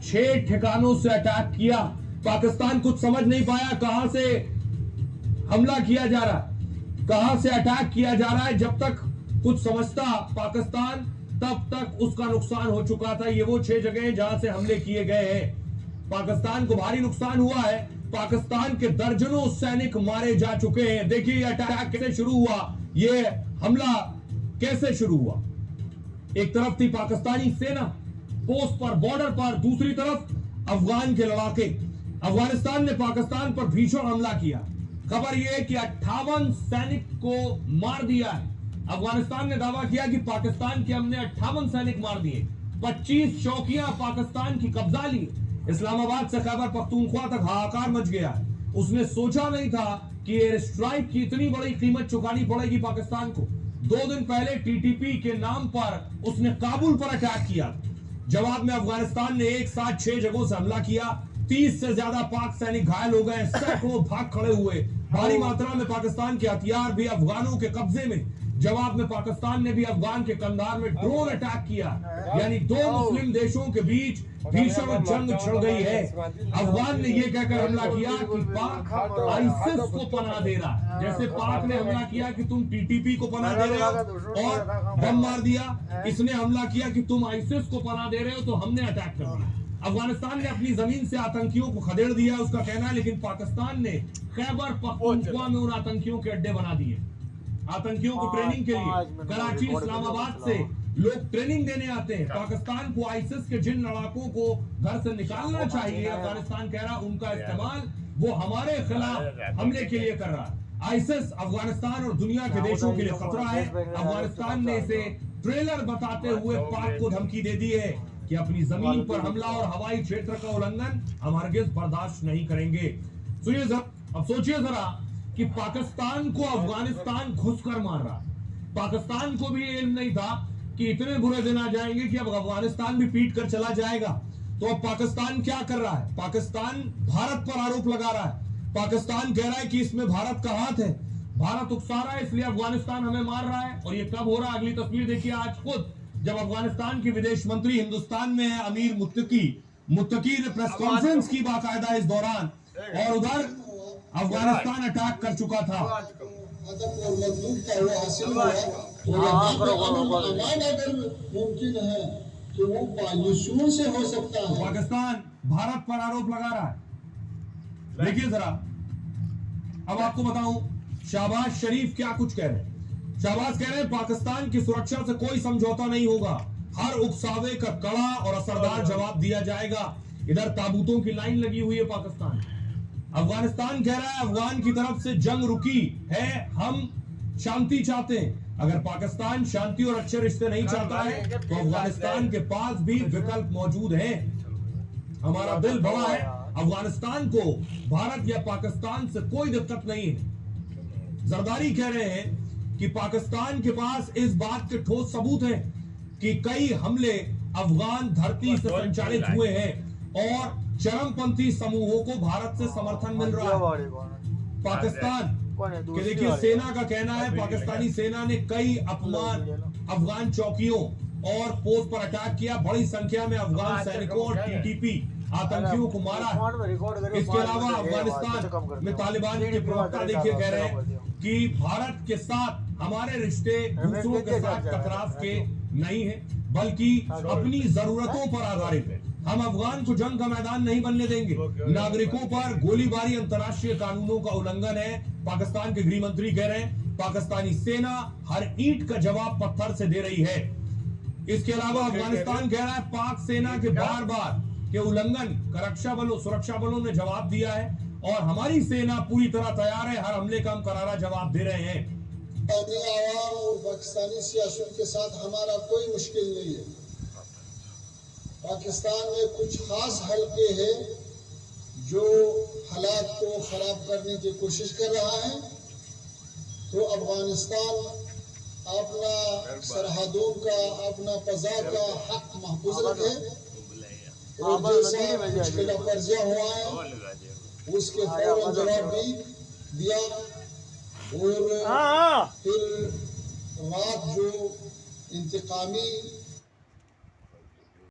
6 ठिकानों से अटैक किया। पाकिस्तान कुछ समझ नहीं पाया कहां से हमला किया जा रहा है, कहां से अटैक किया जा रहा है। जब तक कुछ समझता पाकिस्तान, तब तक उसका नुकसान हो चुका था। ये वो 6 जगह जहां से हमले किए गए हैं। पाकिस्तान को भारी नुकसान हुआ है। पाकिस्तान के दर्जनों सैनिक मारे जा चुके हैं। देखिए ये अटैक कैसे शुरू हुआ, ये हमला कैसे शुरू हुआ। एक तरफ थी पाकिस्तानी सेना पोस्ट पर, बॉर्डर पर, दूसरी तरफ अफगान के लड़ाके। अफगानिस्तान ने पाकिस्तान पर भीषण हमला किया। खबर यह है कि 58 सैनिक को मार दिया है। अफगानिस्तान ने दावा किया कि पाकिस्तान के हमने 58 सैनिक मार दिए, 25 चौकियां पाकिस्तान की कब्जा ली। इस्लामाबाद से खैबर पख्तूनख्वा तक हाहाकार मच गया। उसने सोचा नहीं था कि एयर स्ट्राइक की इतनी बड़ी कीमत चुकानी पड़ेगी पाकिस्तान को। 2 दिन पहले टीटीपी के नाम पर उसने काबुल पर अटैक किया। जवाब में अफगानिस्तान ने एक साथ 6 जगहों से हमला किया। 30 से ज्यादा पाक सैनिक घायल हो गए, सैकड़ों भाग खड़े हुए। भारी मात्रा में पाकिस्तान के हथियार भी अफगानों के कब्जे में। जवाब में पाकिस्तान ने भी अफगान के कंधार में ड्रोन अटैक किया। यानी 2 मुस्लिम देशों के बीच भीषण जंग छिड़ गई है। अफगान ने यह कहकर हमला किया कि पाक आईसिस को पनाह दे रहा है। जैसे पाक ने हमला किया कि तुम टीटीपी को पनाह दे रहे हो और बम मार दिया, इसने हमला किया कि तुम आईसिस को पनाह दे रहे हो तो हमने अटैक कर दिया। अफगानिस्तान ने अपनी जमीन से आतंकियों को खदेड़ दिया, उसका कहना है। लेकिन पाकिस्तान ने खैबर पख्तूनख्वा में उन आतंकियों के अड्डे बना दिए। आतंकियों को ट्रेनिंग के लिए कराची, इस्लामाबाद से लोग ट्रेनिंग देने आते हैं। पाकिस्तान को आईसिस के जिन लड़ाकों को घर से निकालना चाहिए, अफगानिस्तान कह रहा उनका इस्तेमाल वो हमारे खिलाफ हमले के लिए कर रहा है। आईसिस अफगानिस्तान और दुनिया के देशों के लिए खतरा है। अफगानिस्तान ने इसे ट्रेलर बताते हुए पाक को धमकी दे दी है कि अपनी जमीन पर हमला और हवाई क्षेत्र का उल्लंघन हम हरगिज बर्दाश्त नहीं करेंगे। अब सोचिए जरा कि पाकिस्तान को अफगानिस्तान घुसकर मार रहा। पाकिस्तान को भी इल्म नहीं था कि इतने बुरे दिन आ जाएंगे कि अब अफगानिस्तान भी पीट कर चला जाएगा। तो अब पाकिस्तान क्या कर रहा है? पाकिस्तान भारत पर आरोप लगा रहा है। पाकिस्तान कह रहा है कि इसमें भारत का हाथ है, भारत उकसा रहा है, इसलिए अफगानिस्तान हमें मार रहा है। और ये कब हो रहा है? अगली तस्वीर देखिए। आज खुद जब अफगानिस्तान के विदेश मंत्री हिंदुस्तान में है, अमीर मुत्तकी ने प्रेस कॉन्फ्रेंस की बाकायदा इस दौरान, और उधर अफगानिस्तान अटैक कर चुका था। मुमकिन है कि वो पॉल्यूशन से हो सकता है। पाकिस्तान भारत पर आरोप लगा रहा है। देखिए जरा, अब आपको बताऊं शहबाज शरीफ क्या कुछ कह रहे हैं। शहबाज कह रहे हैं पाकिस्तान की सुरक्षा से कोई समझौता नहीं होगा, हर उकसावे का कड़ा और असरदार जवाब दिया जाएगा। इधर ताबूतों की लाइन लगी हुई है पाकिस्तान। अफगानिस्तान कह रहा है अफगान की तरफ से जंग रुकी है, हम शांति चाहते हैं। अगर पाकिस्तान शांति और अच्छे रिश्ते नहीं चाहता है तो अफगानिस्तान के पास भी विकल्प मौजूद हैं। हमारा दिल बड़ा है, अफगानिस्तान को भारत या पाकिस्तान से कोई दिक्कत नहीं है। जरदारी कह रहे हैं कि पाकिस्तान के पास इस बात के ठोस सबूत हैं कि कई हमले अफगान धरती से संचालित हुए हैं और चरमपंथी समूहों को भारत से समर्थन मिल रहा है। पाकिस्तान के देखिए सेना का कहना है पाकिस्तानी सेना ने कई अपमान अफगान चौकियों और पोस्ट पर अटैक किया। बड़ी संख्या में अफगान सैनिकों और टीटीपी आतंकियों को मारा। इसके अलावा अफगानिस्तान में तालिबान के प्रवक्ता देखिए कह रहे हैं कि भारत के साथ हमारे रिश्ते दूसरों के साथ टकराव के नहीं है, बल्कि अपनी जरूरतों पर आधारित है। हम अफगान को जंग का मैदान नहीं बनने देंगे। नागरिकों पर गोलीबारी अंतर्राष्ट्रीय कानूनों का उल्लंघन है, पाकिस्तान के गृह मंत्री कह रहे हैं। पाकिस्तानी सेना हर ईंट का जवाब पत्थर से दे रही है। इसके अलावा अफगानिस्तान कह रहा है पाक सेना के बार बार के उल्लंघन का रक्षा बलों सुरक्षा बलों ने जवाब दिया है और हमारी सेना पूरी तरह तैयार है, हर हमले का हम करारा जवाब दे रहे हैं। आवाम और पाकिस्तानी सियासत के साथ हमारा कोई मुश्किल नहीं है। पाकिस्तान में कुछ खास हलके हैं जो हालात को खराब करने की कोशिश कर रहा है, तो अफगानिस्तान अपना सरहदों का अपना फजा का हक महफूज रखे और जैसा पर्जा हुआ है उसके फौरन जवाब भी दिया। और फिर रात जो इंतकामी